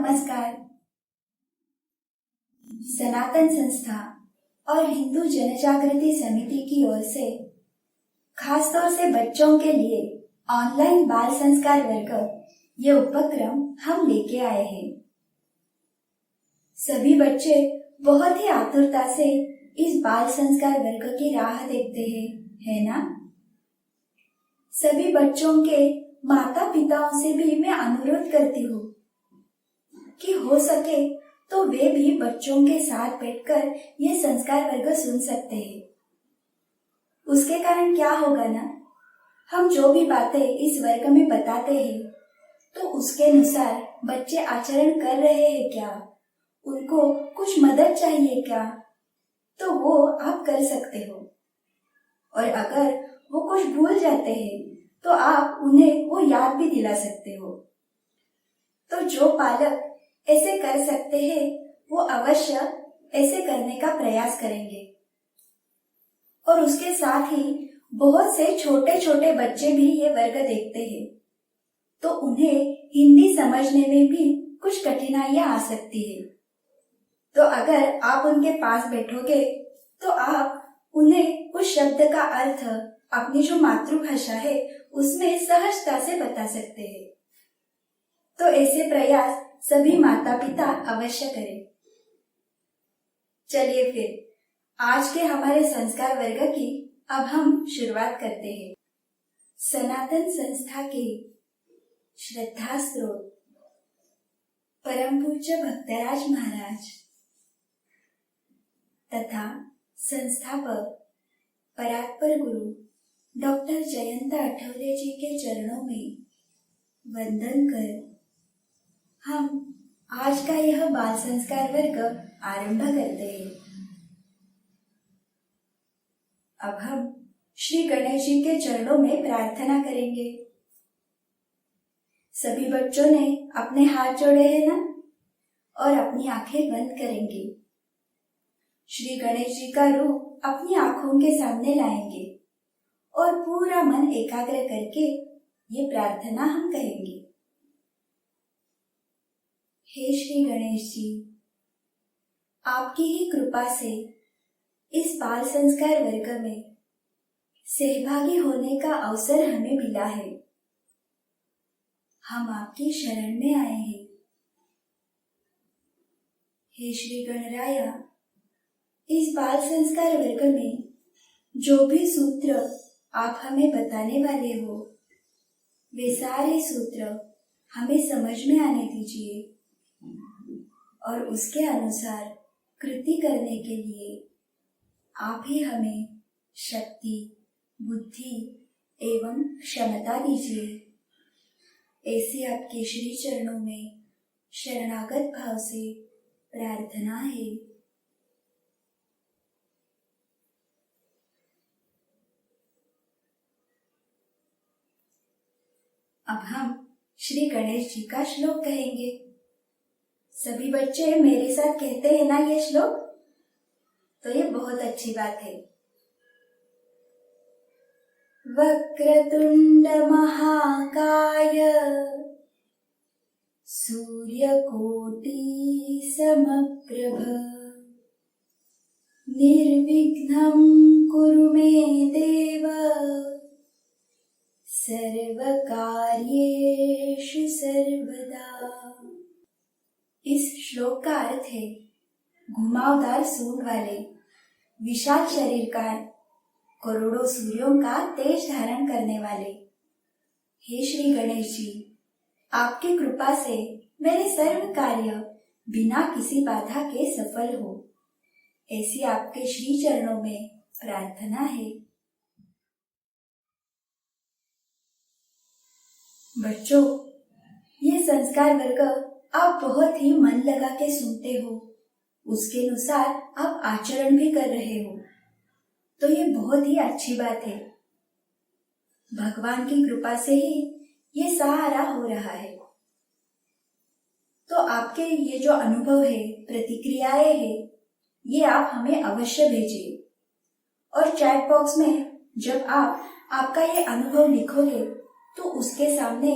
नमस्कार। सनातन संस्था और हिंदू जनजागृति समिति की ओर से खासतौर से बच्चों के लिए ऑनलाइन बाल संस्कार वर्ग ये उपक्रम हम लेके आए हैं। सभी बच्चे बहुत ही आतुरता से इस बाल संस्कार वर्ग की राह देखते हैं, है ना? सभी बच्चों के माता पिताओं से भी मैं अनुरोध करती हूँ कि हो सके तो वे भी बच्चों के साथ बैठकर ये संस्कार वर्ग सुन सकते हैं। उसके कारण क्या होगा ना, हम जो भी बातें इस वर्ग में बताते हैं तो उसके अनुसार बच्चे आचरण कर रहे हैं क्या, उनको कुछ मदद चाहिए क्या, तो वो आप कर सकते हो। और अगर वो कुछ भूल जाते हैं तो आप उन्हें वो याद भी दिला सकते हो। तो जो पालक ऐसे कर सकते हैं वो अवश्य ऐसे करने का प्रयास करेंगे। और उसके साथ ही बहुत से छोटे छोटे बच्चे भी ये वर्ग देखते हैं, तो उन्हें हिंदी समझने में भी कुछ कठिनाइयां आ सकती है। तो अगर आप उनके पास बैठोगे तो आप उन्हें उस शब्द का अर्थ अपनी जो मातृभाषा है उसमें सहजता से बता सकते हैं। तो ऐसे प्रयास सभी माता पिता अवश्य करें। चलिए फिर आज के हमारे संस्कार वर्ग की अब हम शुरुआत करते हैं। सनातन संस्था के श्रद्धा स्रोत परम पूज्य भक्तराज महाराज तथा संस्थापक परात्पर गुरु डॉक्टर जयंत आठवले जी के चरणों में वंदन कर हम आज का यह बाल संस्कार वर्ग आरंभ करते हैं। अब हम श्री गणेश जी के चरणों में प्रार्थना करेंगे। सभी बच्चों ने अपने हाथ जोड़े हैं ना, और अपनी आंखें बंद करेंगे। श्री गणेश जी का रूप अपनी आंखों के सामने लाएंगे और पूरा मन एकाग्र करके ये प्रार्थना हम कहेंगे। हे श्री गणेश जी, आपकी ही कृपा से इस बाल संस्कार वर्ग में सहभागी होने का अवसर हमें मिला है। हम आपकी शरण में आए हैं। हे श्री गणराया, इस बाल संस्कार वर्ग में जो भी सूत्र आप हमें बताने वाले हो वे सारे सूत्र हमें समझ में आने दीजिए और उसके अनुसार कृति करने के लिए आप ही हमें शक्ति, बुद्धि एवं क्षमता दीजिए। ऐसे आपके श्री चरणों में शरणागत भाव से प्रार्थना है। अब हम श्री गणेश जी का श्लोक कहेंगे। सभी बच्चे मेरे साथ कहते हैं ना ये श्लोक, तो ये बहुत अच्छी बात है। वक्रतुंड महाकाय सूर्यकोटि समप्रभ निर्विघ्नं कुरु मे देव सर्वकार्येषु सर्वदा। इस श्लोक का अर्थ है घुमावदार सूंड वाले विशाल शरीर का, करोड़ों सूर्यों का तेज धारण करने वाले हे श्री गणेश जी, आपकी कृपा से मेरे सर्व कार्य बिना किसी बाधा के सफल हो, ऐसी आपके श्री चरणों में प्रार्थना है। बच्चों, ये संस्कार वर्ग आप बहुत ही मन लगा के सुनते हो, उसके अनुसार आप आचरण भी कर रहे हो, तो ये बहुत ही अच्छी बात है। भगवान की कृपा से ही ये सारा हो रहा है। तो आपके ये जो अनुभव है, प्रतिक्रियाएं है, ये आप हमें अवश्य भेजिए। और चैट बॉक्स में जब आप आपका ये अनुभव लिखोगे तो उसके सामने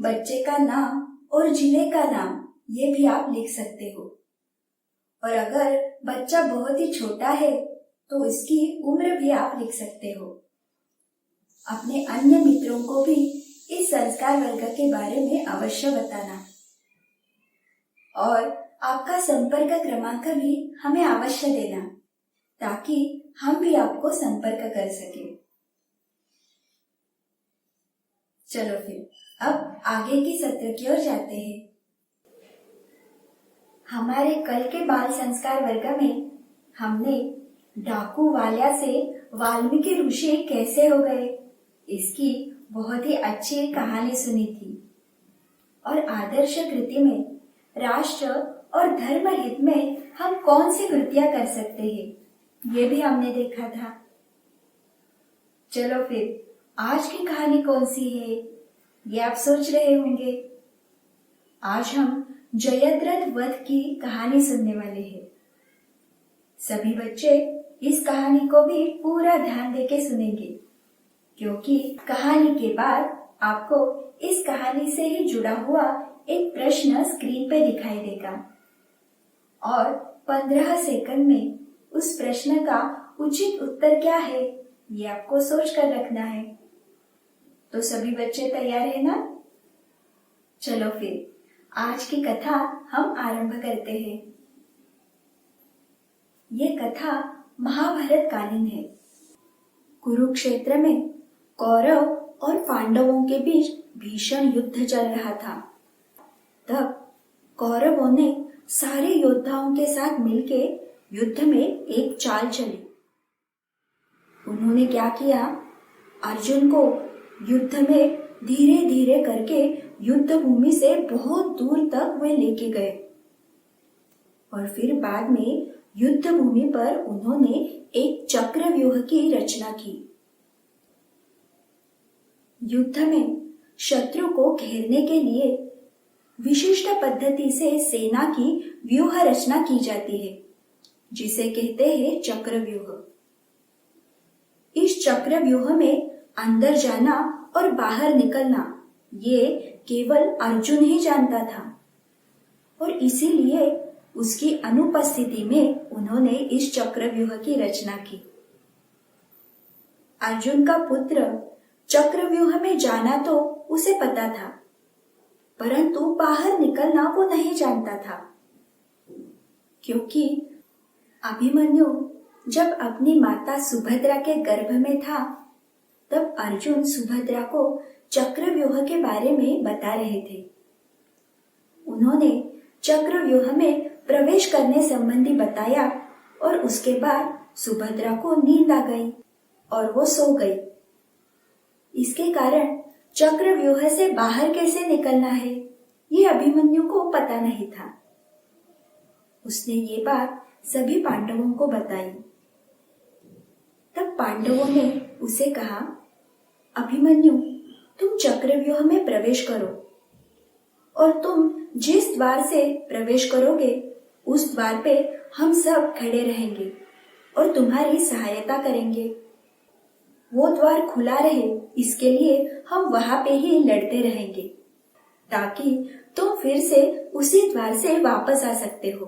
बच्चे का नाम और जिले का नाम ये भी आप लिख सकते हो। और अगर बच्चा बहुत ही छोटा है तो इसकी उम्र भी आप लिख सकते हो। अपने अन्य मित्रों को भी इस संस्कार वर्ग के बारे में अवश्य बताना और आपका संपर्क क्रमांक भी हमें अवश्य देना ताकि हम भी आपको संपर्क कर सके। चलो फिर अब आगे की सत्र की ओर जाते हैं। हमारे कल के बाल संस्कार वर्ग में हमने डाकू वाल्या से वाल्मीकि ऋषि कैसे हो गए इसकी बहुत ही अच्छी कहानी सुनी थी और आदर्श कृति में राष्ट्र और धर्म हित में हम कौन सी कृतियां कर सकते हैं ये भी हमने देखा था। चलो फिर आज की कहानी कौन सी है ये आप सोच रहे होंगे। आज हम जयद्रथ वध की कहानी सुनने वाले हैं। सभी बच्चे इस कहानी को भी पूरा ध्यान देके सुनेंगे क्योंकि कहानी के बाद आपको इस कहानी से ही जुड़ा हुआ एक प्रश्न स्क्रीन पे दिखाई देगा और 15 सेकंड में उस प्रश्न का उचित उत्तर क्या है ये आपको सोच कर रखना है। तो सभी बच्चे तैयार है ना? चलो फिर आज की कथा हम आरंभ करते हैं। ये कथा महाभारत कालीन है। कुरुक्षेत्र में कौरव और पांडवों के बीच भीषण युद्ध चल रहा था। तब कौरवों ने सारे योद्धाओं के साथ मिलके युद्ध में एक चाल चली। उन्होंने क्या किया, अर्जुन को युद्ध में धीरे धीरे करके युद्ध भूमि से बहुत दूर तक वे लेके गए और फिर बाद में युद्ध भूमि पर उन्होंने एक चक्रव्यूह की रचना की। युद्ध में शत्रु को घेरने के लिए विशिष्ट पद्धति से सेना की व्यूह रचना की जाती है जिसे कहते हैं चक्रव्यूह। इस चक्रव्यूह में अंदर जाना और बाहर निकलना ये केवल अर्जुन ही जानता था और इसीलिए उसकी अनुपस्थिति में उन्होंने इस चक्रव्यूह की रचना की। अर्जुन का पुत्र चक्रव्यूह में जाना तो उसे पता था परंतु बाहर निकलना वो नहीं जानता था क्योंकि अभिमन्यु जब अपनी माता सुभद्रा के गर्भ में था तब अर्जुन सुभद्रा को चक्रव्यूह के बारे में बता रहे थे। उन्होंने चक्रव्यूह में प्रवेश करने संबंधी बताया और उसके बाद सुभद्रा को नींद आ गई और वो सो गई। इसके कारण चक्रव्यूह से बाहर कैसे निकलना है ये अभिमन्यु को पता नहीं था। उसने ये बात सभी पांडवों को बताई। तब पांडवों ने उसे कहा, अभिमन्यु तुम चक्रव्यूह में प्रवेश करो और तुम जिस द्वार से प्रवेश करोगे उस द्वार पे हम सब खड़े रहेंगे और तुम्हारी सहायता करेंगे। वो द्वार खुला रहे इसके लिए हम वहां पे ही लड़ते रहेंगे ताकि तुम फिर से उसी द्वार से वापस आ सकते हो।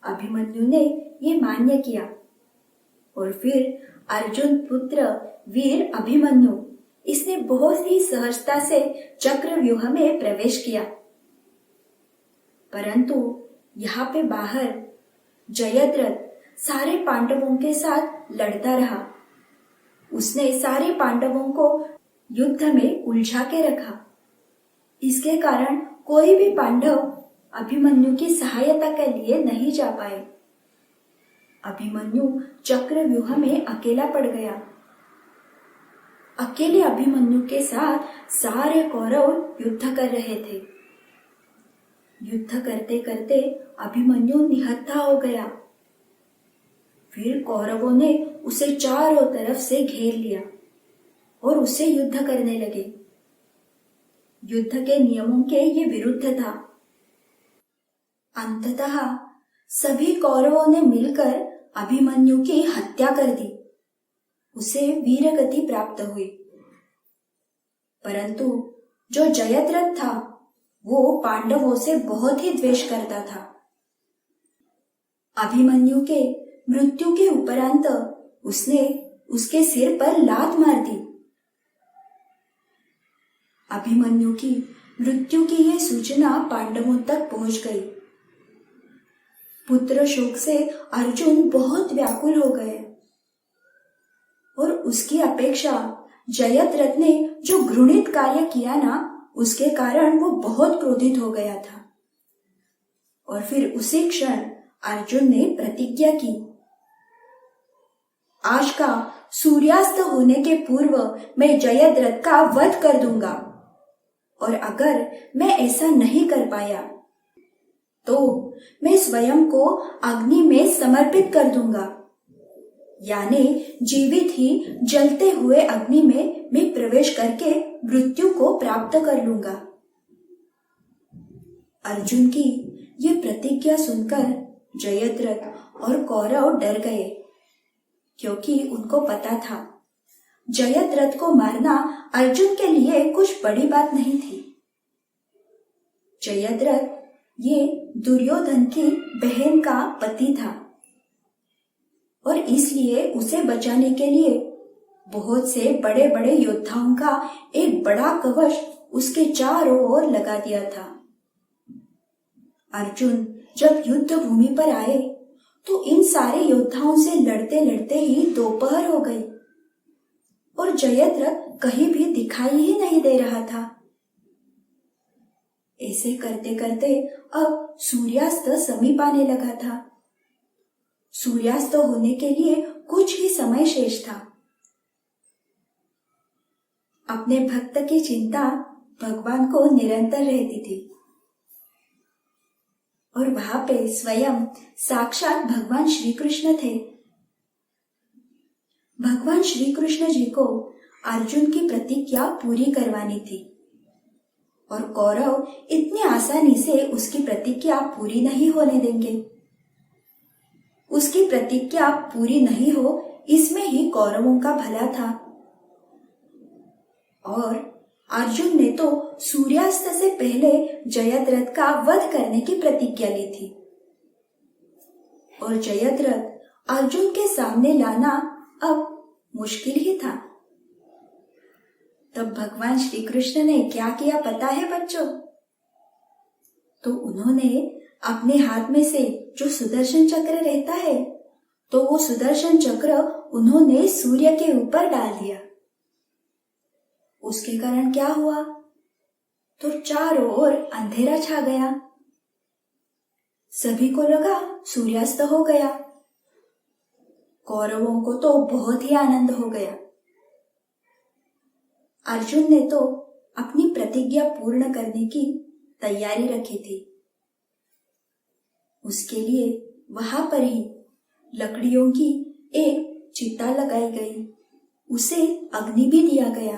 अभिमन्यु ने ये मान्य किया और फिर अर्जुन पुत्र वीर अभिमन्यु इसने बहुत ही सहजता से चक्रव्यूह में प्रवेश किया। परंतु यहाँ पे बाहर जयद्रथ सारे पांडवों के साथ लड़ता रहा। उसने सारे पांडवों को युद्ध में उलझा के रखा। इसके कारण कोई भी पांडव अभिमन्यु की सहायता के लिए नहीं जा पाए। अभिमन्यु चक्रव्यूह में अकेला पड़ गया। अकेले अभिमन्यु के साथ सारे कौरव युद्ध कर रहे थे। युद्ध करते करते अभिमन्यु निहत्था हो गया। फिर कौरवों ने उसे चारों तरफ से घेर लिया और उससे युद्ध करने लगे। युद्ध के नियमों के ये विरुद्ध था। अंततः सभी कौरवों ने मिलकर अभिमन्यु की हत्या कर दी। उसे वीरगति प्राप्त हुई। परंतु जो जयद्रथ था वो पांडवों से बहुत ही द्वेष करता था। अभिमन्यु के मृत्यु के उपरांत उसने उसके सिर पर लात मार दी। अभिमन्यु की मृत्यु की यह सूचना पांडवों तक पहुंच गई। पुत्र शोक से अर्जुन बहुत व्याकुल हो गए और उसकी अपेक्षा जयद्रथ ने जो घृणित कार्य किया ना, उसके कारण वो बहुत क्रोधित हो गया था। और फिर उसी क्षण अर्जुन ने प्रतिज्ञा की, आज का सूर्यास्त होने के पूर्व मैं जयद्रथ का वध कर दूंगा, और अगर मैं ऐसा नहीं कर पाया तो मैं स्वयं को अग्नि में समर्पित कर दूंगा, यानी जीवित ही जलते हुए अग्नि में मैं प्रवेश करके मृत्यु को प्राप्त कर लूंगा। अर्जुन की ये प्रतिज्ञा सुनकर जयद्रथ और कौरव डर गए, क्योंकि उनको पता था जयद्रथ को मारना अर्जुन के लिए कुछ बड़ी बात नहीं थी। जयद्रथ ये दुर्योधन की बहन का पति था और इसलिए उसे बचाने के लिए बहुत से बड़े बड़े योद्धाओं का एक बड़ा कवच उसके चारों ओर लगा दिया था। अर्जुन जब युद्ध भूमि पर आए तो इन सारे योद्धाओं से लड़ते लड़ते ही दोपहर हो गई और जयद्रथ कहीं भी दिखाई ही नहीं दे रहा था। ऐसे करते करते अब सूर्यास्त समीप आने लगा था। सूर्यास्त होने के लिए कुछ ही समय शेष था। अपने भक्त की चिंता भगवान को निरंतर रहती थी और वहां पे स्वयं साक्षात भगवान श्री कृष्ण थे। भगवान श्री कृष्ण जी को अर्जुन की प्रतिज्ञा पूरी करवानी थी और कौरव इतनी आसानी से उसकी प्रतिज्ञा पूरी नहीं होने देंगे। उसकी प्रतिज्ञा पूरी नहीं हो, इसमें ही कौरवों का भला था। और अर्जुन ने तो सूर्यास्त से पहले जयद्रथ का वध करने की प्रतिज्ञा ली थी और जयद्रथ अर्जुन के सामने लाना अब मुश्किल ही था। तब भगवान श्री कृष्ण ने क्या किया पता है बच्चों? तो उन्होंने अपने हाथ में से जो सुदर्शन चक्र रहता है, तो वो सुदर्शन चक्र उन्होंने सूर्य के ऊपर डाल दिया। उसके कारण क्या हुआ? तो चारों ओर अंधेरा छा गया। सभी को लगा सूर्यास्त हो गया। कौरवों को तो बहुत ही आनंद हो गया। अर्जुन ने तो अपनी प्रतिज्ञा पूर्ण करने की तैयारी रखी थी। उसके लिए वहां पर ही लकड़ियों की एक चिता लगाई गई, उसे अग्नि भी दिया गया।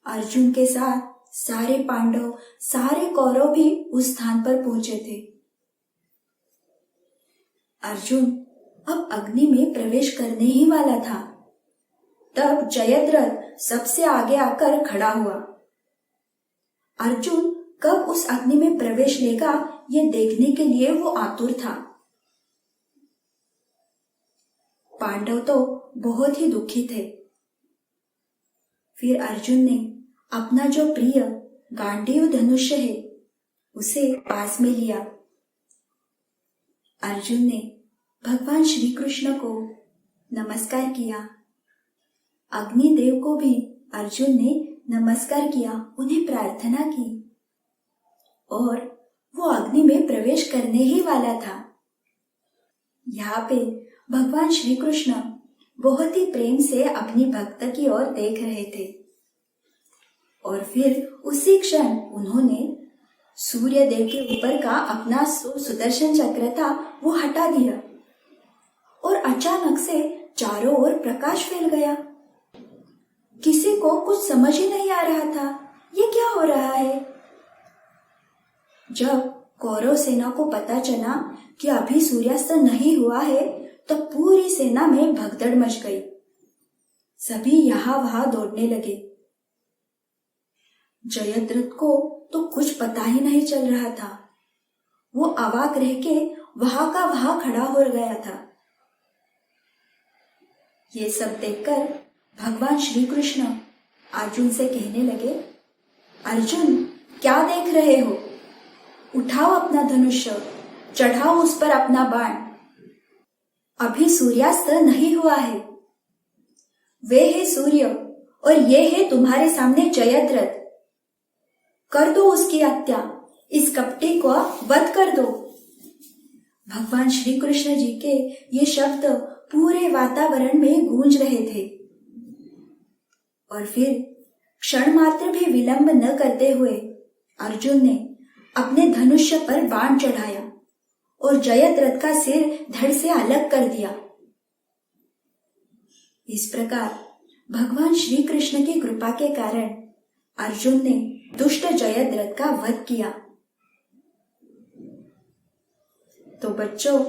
अर्जुन के साथ सारे पांडव, सारे कौरव भी उस स्थान पर पहुंचे थे। अर्जुन अब अग्नि में प्रवेश करने ही वाला था। तब जयद्रथ सबसे आगे आकर खड़ा हुआ। अर्जुन कब उस अग्नि में प्रवेश लेगा, ये देखने के लिए वो आतुर था। पांडव तो बहुत ही दुखी थे। फिर अर्जुन ने अपना जो प्रिय गांडीव धनुष्य है, उसे पास में लिया। अर्जुन ने भगवान श्री कृष्ण को नमस्कार किया। अग्निदेव को भी अर्जुन ने नमस्कार किया, उन्हें प्रार्थना की और वो अग्नि में प्रवेश करने ही वाला था। यहाँ पे भगवान श्री कृष्ण बहुत ही प्रेम से अपनी भक्त की ओर देख रहे थे और फिर उसी क्षण उन्होंने सूर्य देव के ऊपर का अपना सुदर्शन चक्र था वो हटा दिया और अचानक से चारों ओर प्रकाश फैल गया। किसी को कुछ समझ ही नहीं आ रहा था, ये क्या हो रहा है। जब कौरव सेना को पता चला कि अभी सूर्यास्त नहीं हुआ है, तो पूरी सेना में भगदड़ मच गई। सभी यहाँ वहां दौड़ने लगे। जयद्रथ को तो कुछ पता ही नहीं चल रहा था। वो अवाक रह के वहां का वहां खड़ा हो गया था। ये सब देखकर भगवान श्री कृष्ण अर्जुन से कहने लगे, अर्जुन, क्या देख रहे हो? उठाओ अपना धनुष्य, चढ़ाओ उस पर अपना बाण। अभी सूर्यास्त नहीं हुआ है। वे है सूर्य और ये है तुम्हारे सामने जयद्रथ। कर दो उसकी हत्या, इस कपटी को वध कर दो। भगवान श्री कृष्ण जी के ये शब्द पूरे वातावरण में गूंज रहे थे। और फिर क्षण मात्र भी विलंब न करते हुए अर्जुन ने अपने धनुष्य पर बाण चढ़ाया और जयद्रथ का सिर धड़ से अलग कर दिया। इस प्रकार भगवान श्री कृष्ण की कृपा के कारण अर्जुन ने दुष्ट जयद्रथ का वध किया। तो बच्चों,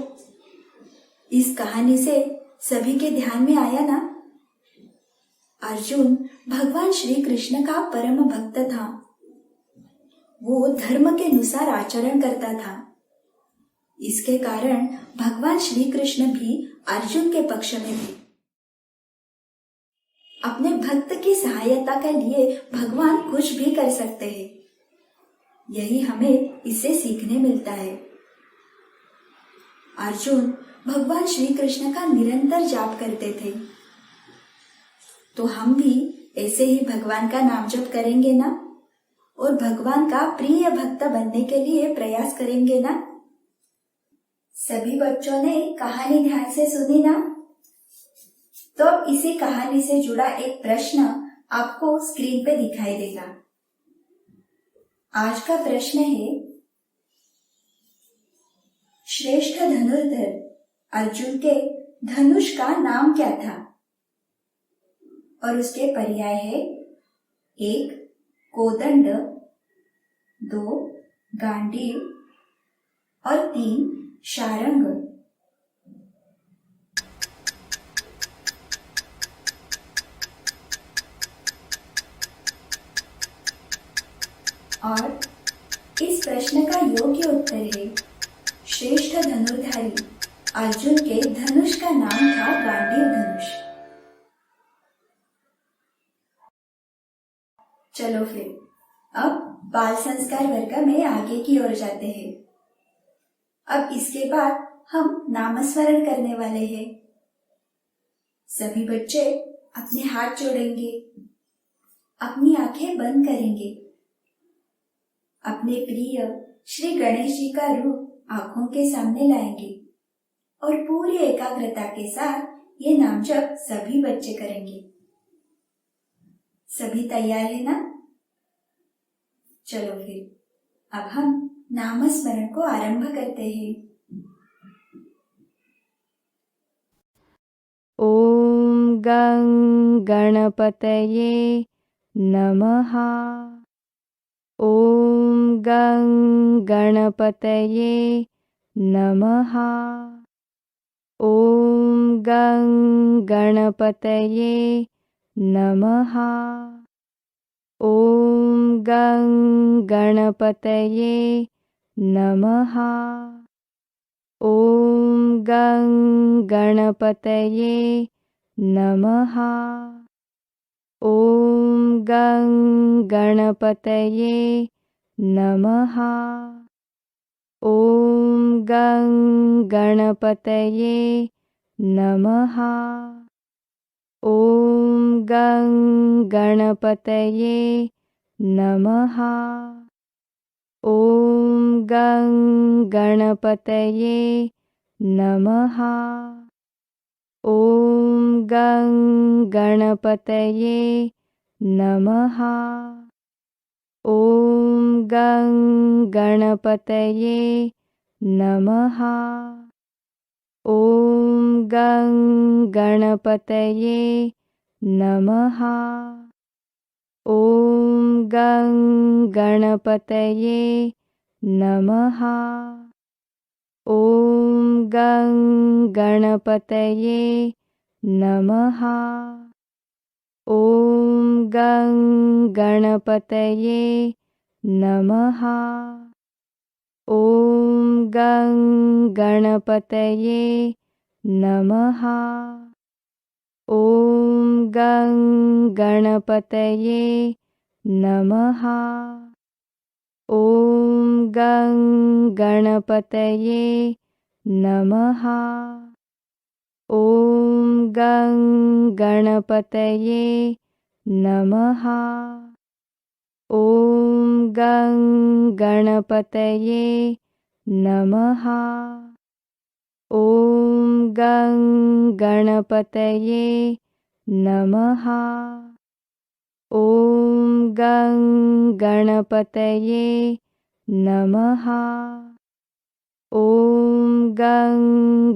इस कहानी से सभी के ध्यान में आया ना? अर्जुन भगवान श्री कृष्ण का परम भक्त था। वो धर्म के अनुसार आचरण करता था। इसके कारण भगवान श्री कृष्ण भी अर्जुन के पक्ष में थे। अपने भक्त की सहायता के लिए भगवान कुछ भी कर सकते हैं। यही हमें इससे सीखने मिलता है। अर्जुन भगवान श्री कृष्ण का निरंतर जाप करते थे। तो हम भी ऐसे ही भगवान का नाम जप करेंगे ना? और भगवान का प्रिय भक्त बनने के लिए प्रयास करेंगे ना? सभी बच्चों ने कहानी ध्यान से सुनी ना? तो अब इसी कहानी से जुड़ा एक प्रश्न आपको स्क्रीन पे दिखाई देगा। आज का प्रश्न है, श्रेष्ठ धनुर्धर अर्जुन के धनुष का नाम क्या था? और उसके पर्याय है, 1 कोदंड, 2 गांडीव और 3 शारंग। और इस प्रश्न का योग्य उत्तर है, श्रेष्ठ धनुर्धारी अर्जुन के धनुष का नाम था गांडीव धनुष। चलो फिर अब बाल संस्कार वर्ग में आगे की ओर जाते हैं। अब इसके बाद हम नामस्मरण करने वाले हैं। सभी बच्चे अपने हाथ जोड़ेंगे, अपनी आंखें बंद करेंगे, अपने प्रिय श्री गणेश जी का रूप आंखों के सामने लाएंगे और पूरी एकाग्रता के साथ ये नाम जप सभी बच्चे करेंगे। सभी तैयार है ना? चलो फिर अब हम नामस्मरण को आरंभ करते हैं। ओम गं गणपतये नमः। ओम गं गणपतये नमः। ओम गं गणपतये नमः। ओम गं गणपतये नमः। ओम गं गणपतये नमः। ओम गं गणपतये नमः। ओम गं गणपतये नमः। ओम गं गणपतये नमः। ओम गं गणपतये नमः। ओम गं गणपतये नमः। ओम गं गणपतये नमः। ओम गं गणपतये नमः। ओम गं गणपतये नमः। ओम गं गणपतये नमः। ओम गं गणपतये नमः। ॐ गं गणपतये नमः। ॐ गं गणपतये नमः। ॐ गं गणपतये नमः। ॐ गं गणपतये नमः। ॐ गं गणपतये नमः। ॐ गं गणपतये नमः। ॐ गं गणपतये नमः। ॐ गं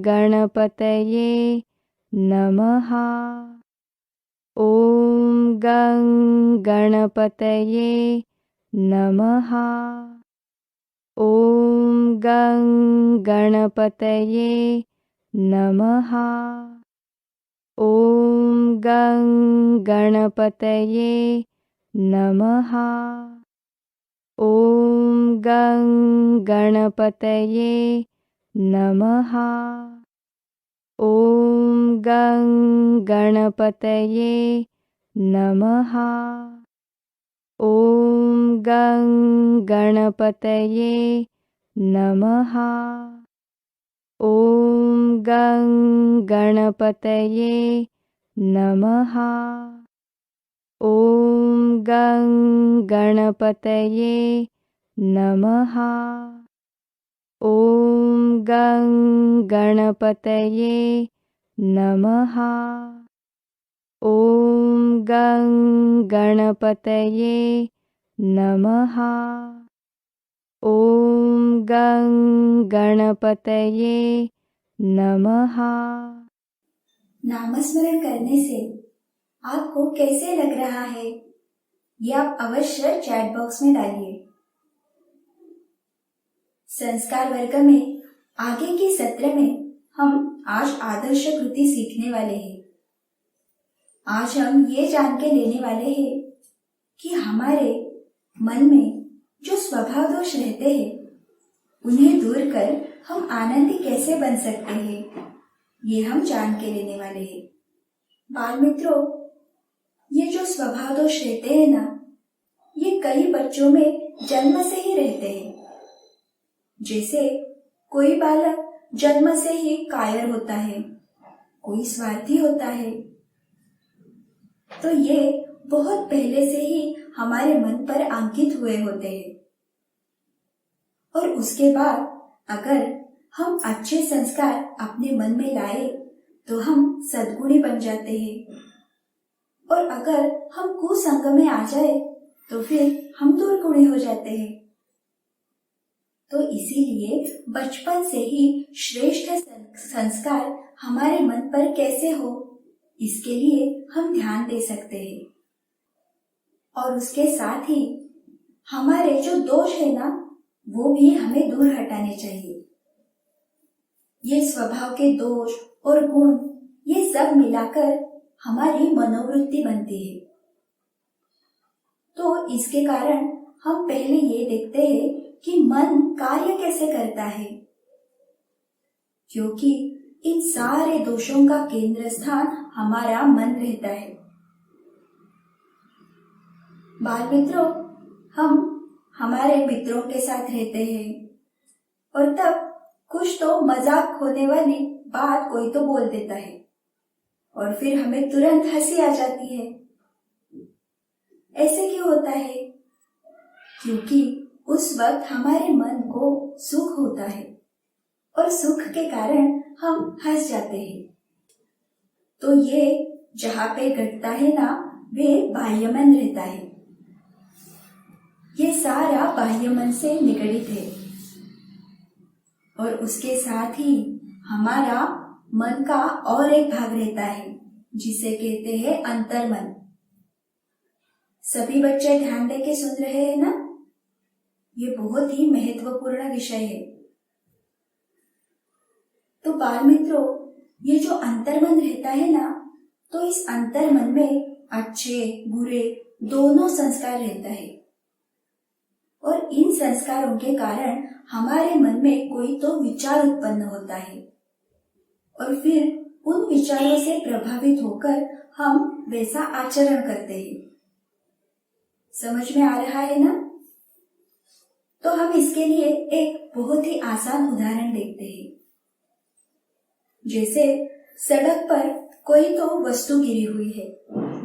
गणपतये नमः। ॐ गं गणपतये नमः। ॐ गं गणपतये नमः। ॐ गं गणपतये नमः। ॐ गं गणपतये नमः। ॐ गं गणपतये नमः। ॐ गं गणपतये नमः। ॐ गं गणपतये नमः। ॐ गं गणपतये नमः। ॐ गं गणपतये नमः। ॐ गं गणपतये नमः। ॐ गं गणपतये नमः। नामस्मरण करने से आपको कैसे लग रहा है, ये आप अवश्य चैट बॉक्स में डालिए। संस्कार वर्ग में आगे के सत्र में हम आज आदर्श कृति सीखने वाले हैं। आज हम ये जान के लेने वाले हैं कि हमारे मन में जो स्वभाव दोष रहते हैं उन्हें दूर कर हम आनंदी कैसे बन सकते हैं, ये हम जान के लेने वाले हैं। बाल मित्रों, ये जो स्वभाव दोष रहते हैं ना, ये कई बच्चों में जन्म से ही रहते हैं। जैसे कोई बालक जन्म से ही कायर होता है, कोई स्वार्थी होता है, तो ये बहुत पहले से ही हमारे मन पर अंकित हुए होते हैं। और उसके बाद अगर हम अच्छे संस्कार अपने मन में लाए तो हम सद्गुणी बन जाते हैं, और अगर हम कुसंग में आ जाए तो फिर हम दुर्गुणी हो जाते हैं। तो इसीलिए बचपन से ही श्रेष्ठ संस्कार हमारे मन पर कैसे हो, इसके लिए हम ध्यान दे सकते हैं। और उसके साथ ही हमारे जो दोष है ना, वो भी हमें दूर हटाने चाहिए। ये स्वभाव के दोष और गुण, ये सब मिलाकर हमारी मनोवृत्ति बनती है। तो इसके कारण हम पहले ये देखते हैं कि मन कार्य कैसे करता है, क्योंकि इन सारे दोषों का केंद्र स्थान हमारा मन रहता है। बाल मित्रों, हम हमारे मित्रों के साथ रहते हैं और तब कुछ तो मजाक होने वाली बात कोई तो बोल देता है और फिर हमें तुरंत हंसी आ जाती है। ऐसे क्यों होता है? क्योंकि उस वक्त हमारे मन को सुख होता है और सुख के कारण हम हंस जाते हैं। तो ये जहाँ पे घटता है ना, वे बाह्य मन रहता है। ये सारा बाह्य मन से निगडित है। और उसके साथ ही हमारा मन का और एक भाग रहता है जिसे कहते हैं अंतर्मन। सभी बच्चे ध्यान दे के सुन रहे हैं ना? ये बहुत ही महत्वपूर्ण विषय है। तो बाल मित्रों, ये जो अंतर्मन रहता है ना, तो इस अंतर्मन में अच्छे बुरे दोनों संस्कार रहता है और इन संस्कारों के कारण हमारे मन में कोई तो विचार उत्पन्न होता है और फिर उन विचारों से प्रभावित होकर हम वैसा आचरण करते हैं। समझ में आ रहा है ना? तो हम इसके लिए एक बहुत ही आसान उदाहरण देखते हैं। जैसे सड़क पर कोई तो वस्तु गिरी हुई है,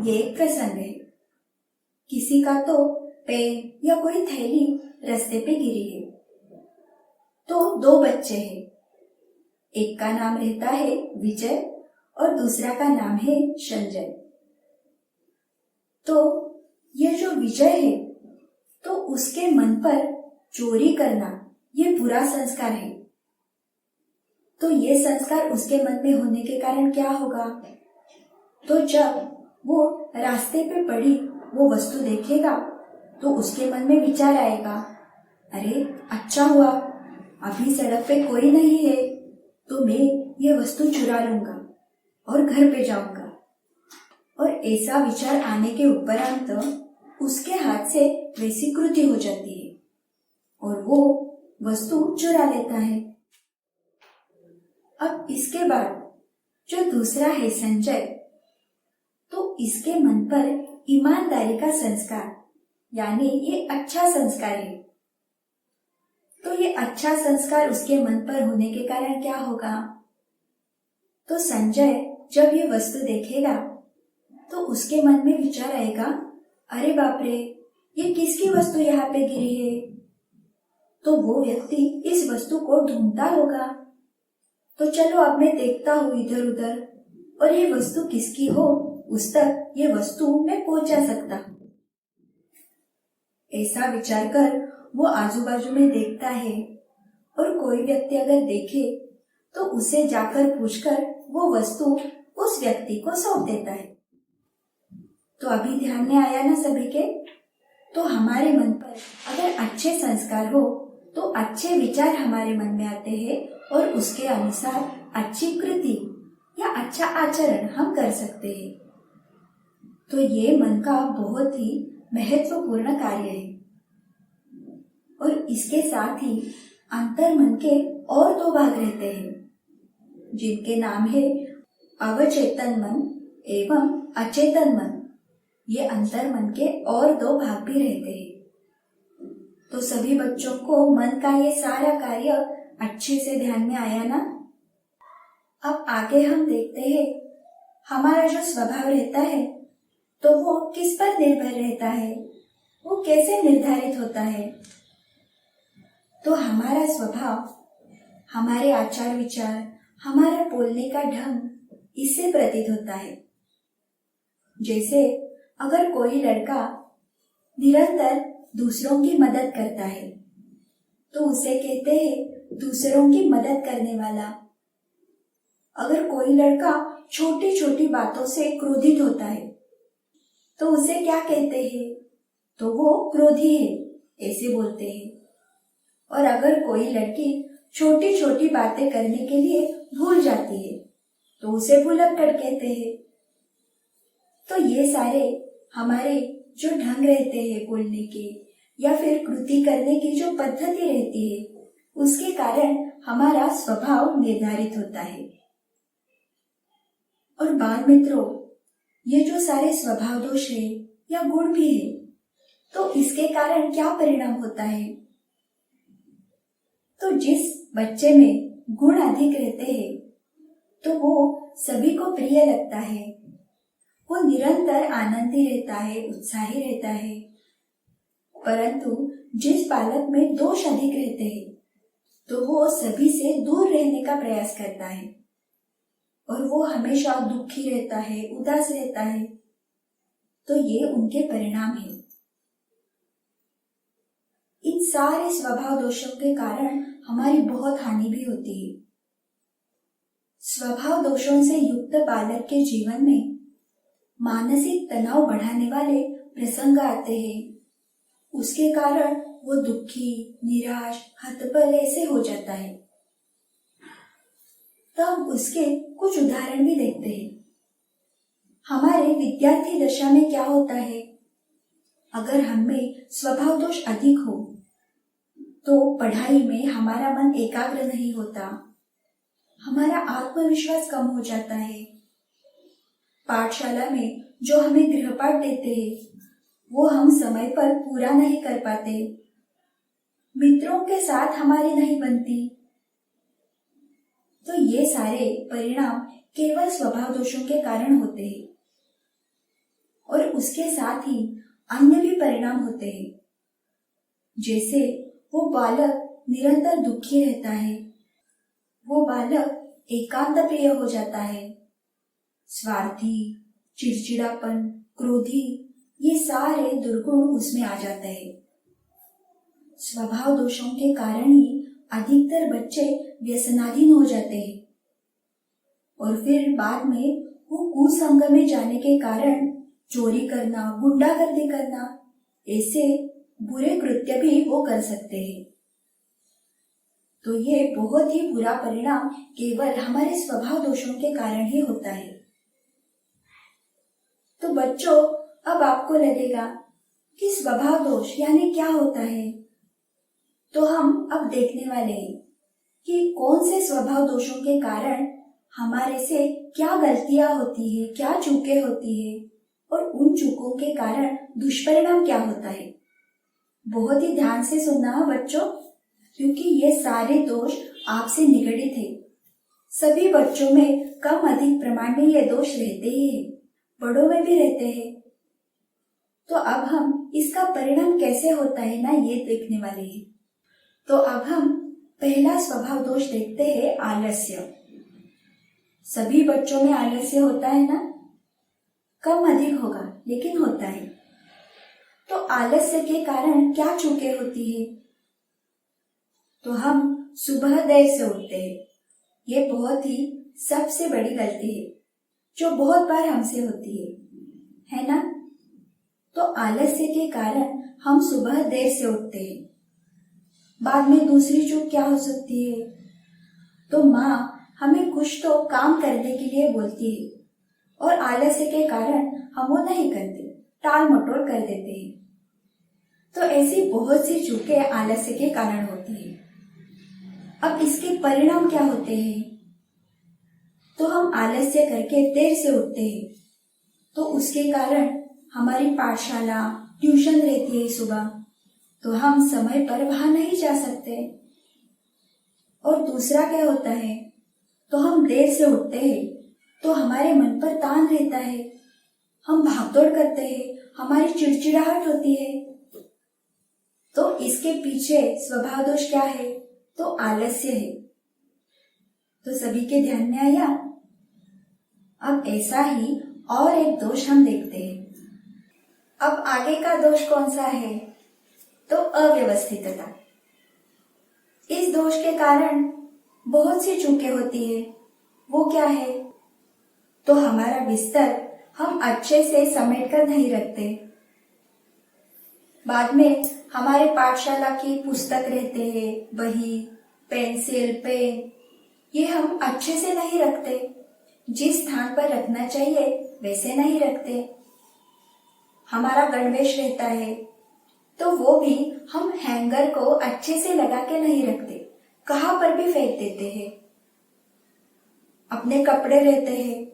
ये एक प्रसंग है। किसी का तो पेन या कोई थैली रास्ते पे गिरी है। तो दो बच्चे हैं, एक का नाम रहता है विजय और दूसरा का नाम है संजय। तो ये जो विजय है तो उसके मन पर चोरी करना ये बुरा संस्कार है। तो ये संस्कार उसके मन में होने के कारण क्या होगा? तो जब वो रास्ते पे पड़ी वो वस्तु देखेगा तो उसके मन में विचार आएगा, अरे अच्छा हुआ अभी सड़क पे कोई नहीं है तो मैं ये वस्तु चुरा लूंगा और घर पे जाऊंगा। और ऐसा विचार आने के उपरांत उसके हाथ से वैसी कृति हो जाती है और वो वस्तु चुरा लेता है। अब इसके बाद जो दूसरा है संजय, तो इसके मन पर ईमानदारी का संस्कार यानी ये अच्छा संस्कार है। तो ये अच्छा संस्कार उसके मन पर होने के कारण क्या होगा? तो संजय जब ये वस्तु देखेगा तो उसके मन में विचार आएगा, अरे बाप रे ये किसकी वस्तु यहाँ पे गिरी है? तो वो व्यक्ति इस वस्तु को ढूंढता होगा। तो चलो अब मैं देखता हूँ इधर उधर और ये वस्तु किसकी हो उस तक ये वस्तु मैं पहुंचा सकता। ऐसा विचार कर वो आजू बाजू में देखता है और कोई व्यक्ति अगर देखे तो उसे जाकर पूछकर वो वस्तु उस व्यक्ति को सौंप देता है। तो अभी ध्यान में आया ना सभी के? तो हमारे मन पर अगर अच्छे संस्कार हो तो अच्छे विचार हमारे मन में आते हैं और उसके अनुसार अच्छी कृति या अच्छा आचरण हम कर सकते हैं। तो ये मन का बहुत ही महत्वपूर्ण कार्य है। और इसके साथ ही अंतर मन के और दो भाग रहते हैं जिनके नाम है अवचेतन मन एवं अचेतन मन। ये अंतर मन के और दो भाग भी रहते हैं। तो सभी बच्चों को मन का ये सारा कार्य अच्छे से ध्यान में आया ना? अब आगे हम देखते हैं हमारा जो स्वभाव रहता है तो वो किस पर निर्भर रहता है, वो कैसे निर्धारित होता है? तो हमारा स्वभाव, हमारे आचार विचार, हमारा बोलने का ढंग इससे प्रतीत होता है। जैसे अगर कोई लड़का निरंतर दूसरों की मदद करता है तो उसे कहते हैं दूसरों की मदद करने वाला। अगर कोई लड़का छोटी छोटी बातों से क्रोधित होता है तो उसे क्या कहते हैं? तो वो क्रोधी है, ऐसे बोलते हैं। और अगर कोई लड़की छोटी छोटी बातें करने के लिए भूल जाती है तो उसे भुलक्कड़ कहते हैं। तो ये सारे हमारे जो ढंग रहते हैं बोलने के या फिर कृति करने की जो पद्धति रहती है उसके कारण हमारा स्वभाव निर्धारित होता है। और बाल मित्रों, ये जो सारे स्वभाव दोष है या गुण भी है तो इसके कारण क्या परिणाम होता है? तो जिस बच्चे में गुण अधिक रहते हैं तो वो सभी को प्रिय लगता है, वो निरंतर आनंदी रहता है, उत्साही रहता है। परंतु जिस बालक में दोष अधिक रहते हैं तो वो सभी से दूर रहने का प्रयास करता है और वो हमेशा दुखी रहता है, उदास रहता है। तो ये उनके परिणाम है। इन सारे स्वभाव दोषों के कारण हमारी बहुत हानि भी होती है। स्वभाव दोषों से युक्त बालक के जीवन में मानसिक तनाव बढ़ाने वाले प्रसंग आते हैं। उसके कारण वो दुखी, निराश, हतबल ऐसे हो जाता है। तो हम उसके कुछ उदाहरण भी देखते हैं। हमारे विद्यार्थी दशा में क्या होता है, अगर हमें स्वभाव दोष अधिक हो तो पढ़ाई में हमारा मन एकाग्र नहीं होता, हमारा आत्मविश्वास कम हो जाता है। पाठशाला में जो हमें गृहपाठ देते हैं वो हम समय पर पूरा नहीं कर पाते, मित्रों के साथ हमारी नहीं बनती। तो ये सारे परिणाम केवल स्वभाव दोषों के कारण होते हैं और उसके साथ ही अन्य भी परिणाम होते हैं, जैसे वो बालक निरंतर दुखी रहता है, वो बालक एकांत प्रिय हो जाता है, स्वार्थी, चिड़चिड़ापन, क्रोधी, ये सारे दुर्गुण उसमें आ जाते हैं। स्वभाव दोषों के कारण ही अधिकतर बच्चे व्यसनाधीन हो जाते हैं और फिर बाद में वो कुसंग में जाने के कारण चोरी करना, गुंडागर्दी करना, ऐसे बुरे कृत्य भी वो कर सकते हैं। तो ये बहुत ही बुरा परिणाम केवल हमारे स्वभाव दोषों के कारण ही होता है। तो बच्चों, अब आपको लगेगा कि स्वभाव दोष यानी क्या होता है, तो हम अब देखने वाले हैं कि कौन से स्वभाव दोषों के कारण हमारे से क्या गलतियां होती है, क्या चूकें होती है और उन चूकों के कारण दुष्परिणाम क्या होता है। बहुत ही ध्यान से सुनना बच्चों, क्योंकि ये सारे दोष आपसे निगड़ित है। सभी बच्चों में कम अधिक प्रमाण में ये दोष रहते ही है, बड़ों में भी रहते हैं। तो अब हम इसका परिणाम कैसे होता है ना, ये देखने वाले हैं। तो अब हम पहला स्वभाव दोष देखते हैं, आलस्य। सभी बच्चों में आलस्य होता है ना, कम अधिक होगा लेकिन होता है। तो आलस्य के कारण क्या चूकें होती है, तो हम सुबह देर से उठते हैं। ये बहुत ही सबसे बड़ी गलती है जो बहुत बार हमसे होती है ना। तो आलस्य के कारण हम सुबह देर से उठते हैं। बाद में दूसरी चूक क्या हो सकती है, तो माँ हमें कुछ तो काम करने के लिए बोलती है और आलस्य के कारण हम वो नहीं करते, टाल मटोल कर देते हैं। तो ऐसी बहुत सी चूकें आलस्य के कारण होती है। अब इसके परिणाम क्या होते हैं, तो हम आलस्य करके देर से उठते हैं, तो उसके कारण हमारी पाठशाला, ट्यूशन रहती है सुबह, तो हम समय पर वहां नहीं जा सकते। और दूसरा क्या होता है, तो हम देर से उठते हैं तो हमारे मन पर तान रहता है, हम भागदौड़ करते हैं, हमारी चिड़चिड़ाहट होती है। तो इसके पीछे स्वभाव दोष क्या है, तो आलस्य है। तो सभी के ध्यान में आया। अब ऐसा ही और एक दोष हम देखते हैं। अब आगे का दोष कौन सा है, तो अव्यवस्थितता। इस दोष के कारण बहुत सी चूकें होती है। वो क्या है, तो हमारा बिस्तर हम अच्छे से समेट कर नहीं रखते। बाद में हमारे पाठशाला की पुस्तक रहते हैं, बही, पेंसिल, पेन, ये हम अच्छे से नहीं रखते। जिस स्थान पर रखना चाहिए वैसे नहीं रखते। हमारा गणवेश रहता है तो वो भी हम हैंगर को अच्छे से लगा के नहीं रखते, कहाँ पर भी फेंक देते हैं। अपने कपड़े रहते हैं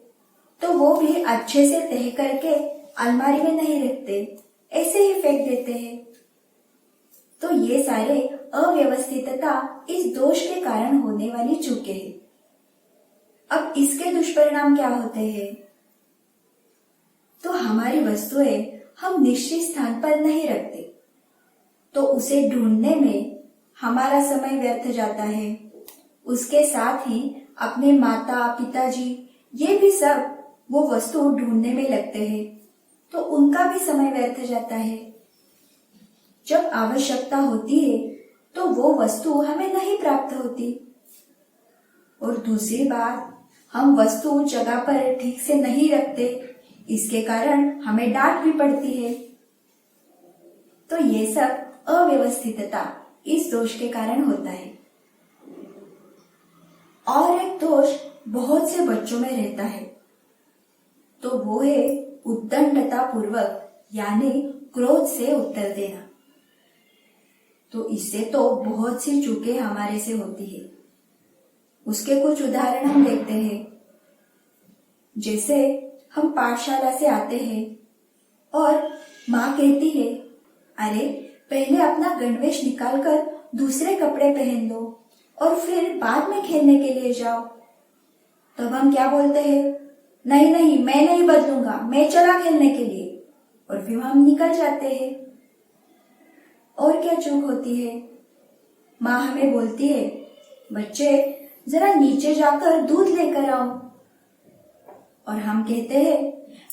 तो वो भी अच्छे से तह करके अलमारी में नहीं रखते, ऐसे ही फेंक देते हैं। तो ये सारे अव्यवस्थितता इस दोष के कारण होने वाली चूकें हैं। अब इसके दुष्परिणाम क्या होते हैं, तो हमारी वस्तुएं हम निश्चित स्थान पर नहीं रखते, तो उसे ढूंढने में हमारा समय व्यर्थ जाता है। उसके साथ ही अपने माता पिताजी ये भी सब वो वस्तु ढूंढने में लगते हैं, तो उनका भी समय व्यर्थ जाता है। जब आवश्यकता होती है तो वो वस्तु हमें नहीं प्राप्त होती। और दूसरी बात, हम वस्तु जगह पर ठीक से नहीं रखते, इसके कारण हमें डांट भी पड़ती है। तो ये सब अव्यवस्थितता इस दोष के कारण होता है। और एक दोष बहुत से बच्चों में रहता है, तो वो है उद्दंडता पूर्वक यानी क्रोध से उत्तर देना। तो इससे तो बहुत सी चूकें हमारे से होती है। उसके कुछ उदाहरण हम देखते हैं। जैसे हम पाठशाला से आते हैं और माँ कहती है, अरे पहले अपना गणवेश निकालकर दूसरे कपड़े पहन लो और फिर बाद में खेलने के लिए जाओ। तब हम क्या बोलते हैं, नहीं नहीं मैं नहीं बदलूंगा, मैं चला खेलने के लिए, और फिर हम निकल जाते हैं। और क्या चूक होती है, माँ हमें बोलती है, बच्चे जरा नीचे जाकर दूध लेकर आओ, और हम कहते हैं,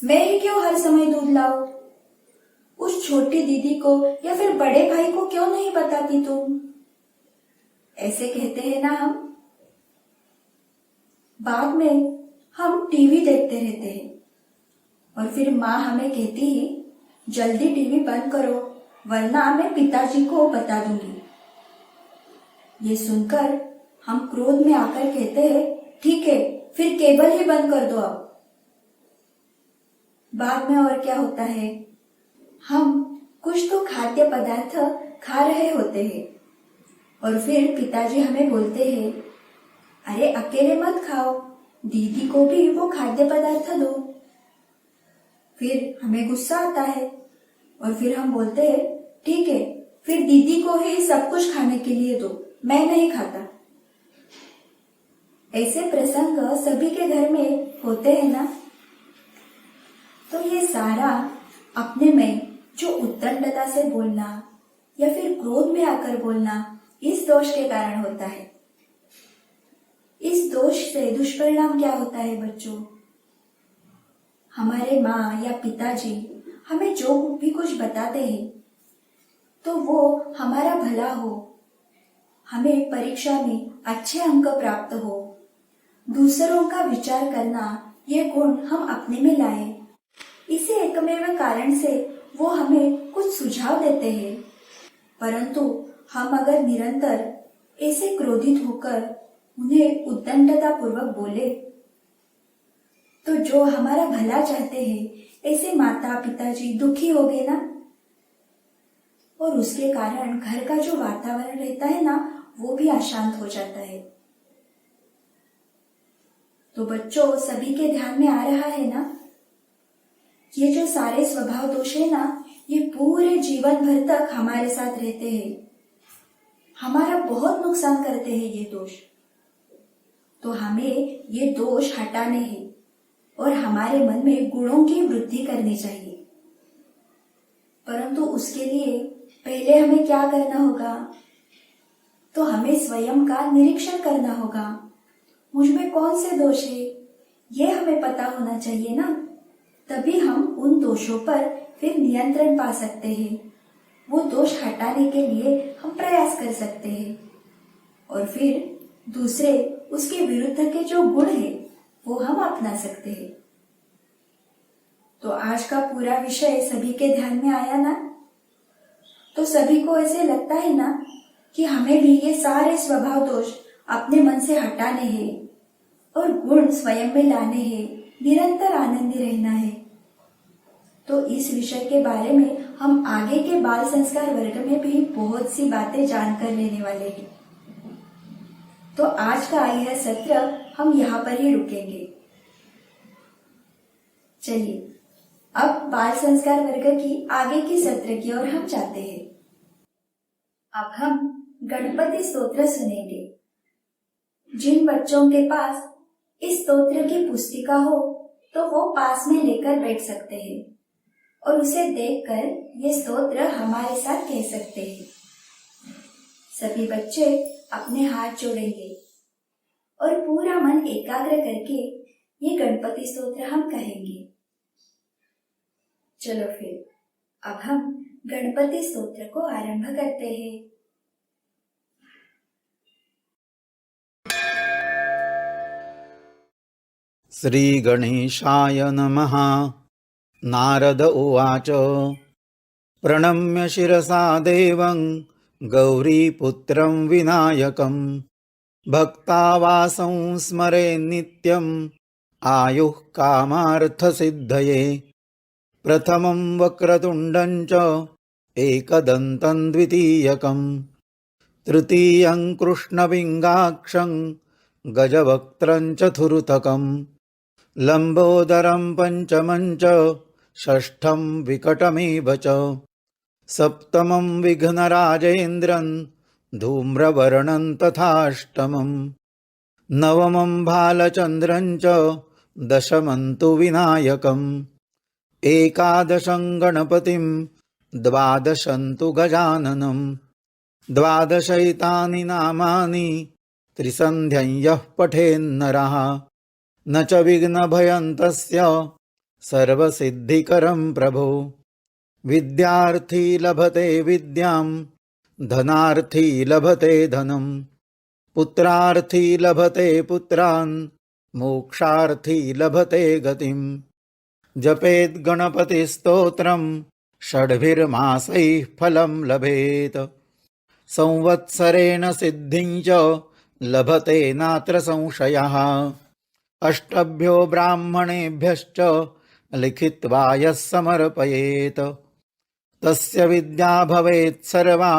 मैं ही क्यों हर समय दूध लाऊं? उस छोटी दीदी को या फिर बड़े भाई को क्यों नहीं बताती तुम? ऐसे कहते हैं ना हम। बाद में हम टीवी देखते रहते हैं और फिर माँ हमें कहती है, जल्दी टीवी बंद करो वरना मैं पिताजी को बता दूंगी। ये सुनकर हम क्रोध में आकर कहते हैं, ठीक है फिर केबल ही बंद कर दो अब। बाद में और क्या होता है, हम कुछ तो खाद्य पदार्थ खा रहे होते हैं और फिर पिताजी हमें बोलते हैं, अरे अकेले मत खाओ, दीदी को भी वो खाद्य पदार्थ दो। फिर हमें गुस्सा आता है और फिर हम बोलते हैं, ठीक है फिर दीदी को ही सब कुछ खाने के लिए दो, मैं नहीं खाता। ऐसे प्रसंग सभी के घर में होते हैं ना। तो ये सारा अपने में जो उद्दंडता से बोलना या फिर क्रोध में आकर बोलना, इस दोष के कारण होता है। इस दोष से दुष्परिणाम क्या होता है बच्चों, हमारे माँ या पिताजी हमें जो भी कुछ बताते हैं तो वो हमारा भला हो, हमें परीक्षा में अच्छे अंक प्राप्त हो, दूसरों का विचार करना, ये गुण हम अपने में लाए। इसी एकमेव कारण से वो हमें कुछ सुझाव देते हैं। परंतु हम अगर निरंतर ऐसे क्रोधित होकर उन्हें उद्दंडता पूर्वक बोले तो जो हमारा भला चाहते हैं ऐसे माता पिताजी दुखी हो गए ना, और उसके कारण घर का जो वातावरण रहता है ना वो भी अशांत हो जाता है। तो बच्चों सभी के ध्यान में आ रहा है ना, ये जो सारे स्वभाव दोष है ना, ये पूरे जीवन भर तक हमारे साथ रहते हैं, हमारा बहुत नुकसान करते हैं ये दोष। तो हमें ये दोष हटाने हैं और हमारे मन में गुणों की वृद्धि करनी चाहिए। परंतु उसके लिए पहले हमें क्या करना होगा, तो हमें स्वयं का निरीक्षण करना होगा। मुझ में कौन से दोष है ये हमें पता होना चाहिए ना, तभी हम उन दोषों पर फिर नियंत्रण पा सकते हैं। वो दोष हटाने के लिए हम प्रयास कर सकते हैं और फिर दूसरे उसके विरुद्ध के जो गुण है वो हम अपना सकते हैं। तो आज का पूरा विषय सभी के ध्यान में आया ना। तो सभी को ऐसे लगता है ना कि हमें भी ये सारे स्वभाव दोष अपने मन से हटाने हैं और गुण स्वयं में लाने हैं, निरंतर आनंदी रहना है। तो इस विषय के बारे में हम आगे के बाल संस्कार वर्ग में भी बहुत सी बातें जानकर लेने वाले हैं। तो आज का यह सत्र हम यहाँ पर ही रुकेंगे। चलिए अब बाल संस्कार वर्ग की आगे की सत्र की ओर हम जाते हैं। अब हम गणपति स्तोत्र सुनेंगे। जिन बच्चों के पास इस स्तोत्र की पुस्तिका हो तो वो पास में लेकर बैठ सकते हैं और उसे देखकर ये स्तोत्र हमारे साथ कह सकते हैं। सभी बच्चे अपने हाथ जोड़ेंगे और पूरा मन एकाग्र करके ये गणपति स्तोत्र हम कहेंगे। चलो फिर अब हम गणपति स्तोत्र को आरंभ करते हैं। श्री गणेशाय नमः। नारद उवाच प्रणम्य शिरसा देवं गौरीपुत्रं विनायकं भक्तावासं स्मरे नित्यं आयुः कामार्थसिद्धये प्रथमं वक्रतुण्डं च एकदन्तं द्वितीयकं तृतीयं कृष्णपिङ्गाक्षं गजवक्त्रं चतुर्थकं लम्बोदरं पञ्चमं च षष्ठं विकटमेव च सप्तमं विघ्नराजेन्द्रं धूम्रवर्णं तथाष्टमं नवमं भालचन्द्रं च दशमं तु विनायकम् एकादशं गणपतिं द्वादशं तु गजाननं द्वादशैतानि नामानि त्रिसन्ध्यं यः पठेन्नरः न च विघ्नभयं तस्य सर्वसिद्धिकरं प्रभो विद्यार्थी लभते विद्यां धनार्थी लभते धनं पुत्रार्थी लभते पुत्रान् मोक्षार्थी लभते गतिम् जपेत् गणपतिस्तोत्रं षड्भिर्मासैः फलं लभेत संवत्सरेण सिद्धिं च लभते नात्र संशयः अष्टभ्यो ब्राह्मणेभ्यश्च लिखित्वा यः समर्पयेत् तस्य विद्या भवेत् सर्वा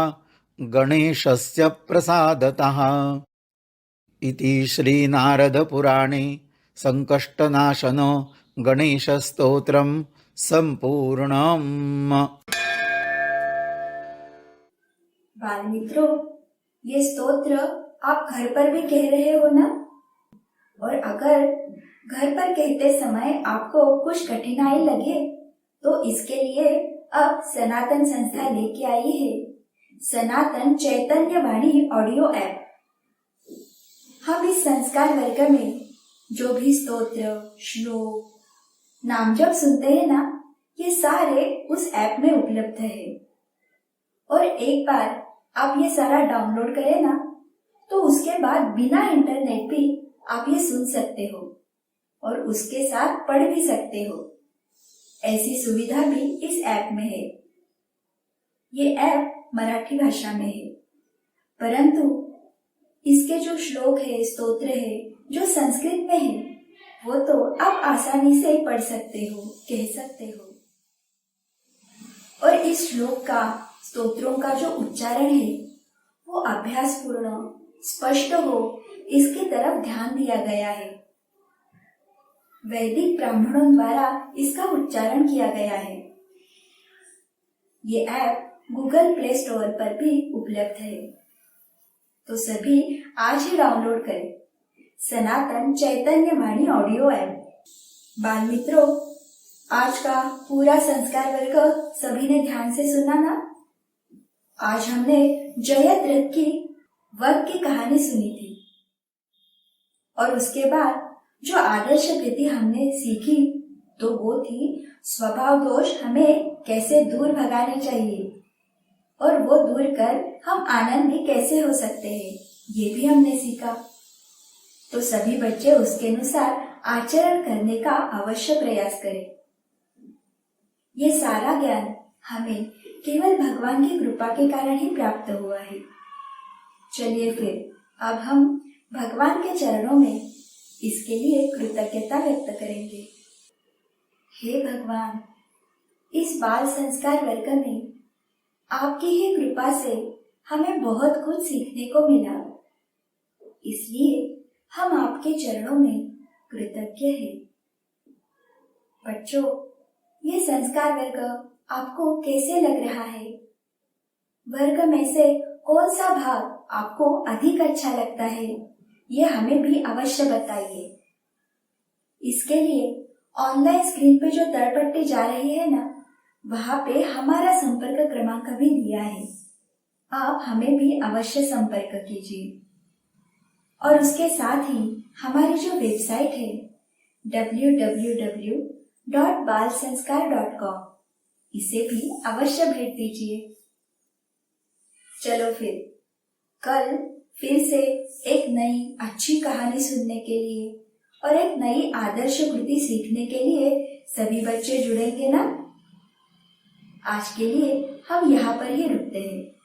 गणेशस्य प्रसादतः इति श्रीनारदपुराणे संकष्टनाशनो गणेशस्तोत्रम संपूर्णम। बाल मित्रों, ये स्तोत्र आप घर पर भी कह रहे हो ना? और अगर घर पर कहते समय आपको कुछ कठिनाई लगे तो इसके लिए अब सनातन संस्था लेके आई है सनातन चैतन्य वाणी ऑडियो ऐप। हम इस संस्कार वर्ग में जो भी स्तोत्र, श्लोक, नाम जब सुनते हैं ना, ये सारे उस ऐप में उपलब्ध है। और एक बार आप ये सारा डाउनलोड करें ना, तो उसके बाद बिना इंटरनेट भी आप ये सुन सकते हो और उसके साथ पढ़ भी सकते हो। ऐसी सुविधा भी इस ऐप में है। ये ऐप मराठी भाषा में है, परंतु इसके जो श्लोक है, स्तोत्र है, जो संस्कृत में है, वो तो आप आसानी से पढ़ सकते हो, कह सकते हो। और इस श्लोक का, स्तोत्रों का जो उच्चारण है वो अभ्यास पूर्ण, स्पष्ट हो, इसकी तरफ ध्यान दिया गया है। वैदिक ब्राह्मणों द्वारा इसका उच्चारण किया गया है। ये ऐप गूगल प्ले स्टोर पर भी उपलब्ध है, तो सभी आज ही डाउनलोड करें सनातन चैतन्य वाणी ऑडियो ऐप। बाल मित्रों, आज का पूरा संस्कार वर्ग सभी ने ध्यान से सुना ना? आज हमने जयद्रथ की वध की कहानी सुनी थी और उसके बाद जो आदर्श कृति हमने सीखी तो वो थी स्वभाव दोष हमें कैसे दूर भगाने चाहिए और वो दूर कर हम आनंदी कैसे हो सकते हैं, ये भी हमने सीखा। तो सभी बच्चे उसके अनुसार आचरण करने का अवश्य प्रयास करें। ये सारा ज्ञान हमें केवल भगवान की कृपा के कारण ही प्राप्त हुआ है। चलिए फिर अब हम भगवान के चरणों में इसके लिए कृतज्ञता व्यक्त करेंगे। हे भगवान, इस बाल संस्कार वर्ग में आपकी ही कृपा से हमें बहुत कुछ सीखने को मिला, इसलिए हम आपके चरणों में कृतज्ञ हैं। बच्चों, ये संस्कार वर्ग आपको कैसे लग रहा है? वर्ग में से कौन सा भाग आपको अधिक अच्छा लगता है, ये हमें भी अवश्य बताइए। इसके लिए ऑनलाइन स्क्रीन पे जो तलपट्टी जा रही है ना, वहाँ पे हमारा संपर्क क्रमांक भी दिया है। आप हमें भी अवश्य संपर्क कीजिए। और उसके साथ ही हमारी जो वेबसाइट है www.balsanskar.com, इसे भी अवश्य भेज दीजिए। चलो फिर से एक नई अच्छी कहानी सुनने के लिए और एक नई आदर्श कृति सीखने के लिए सभी बच्चे जुड़ेंगे ना? आज के लिए हम यहाँ पर ही रुकते हैं।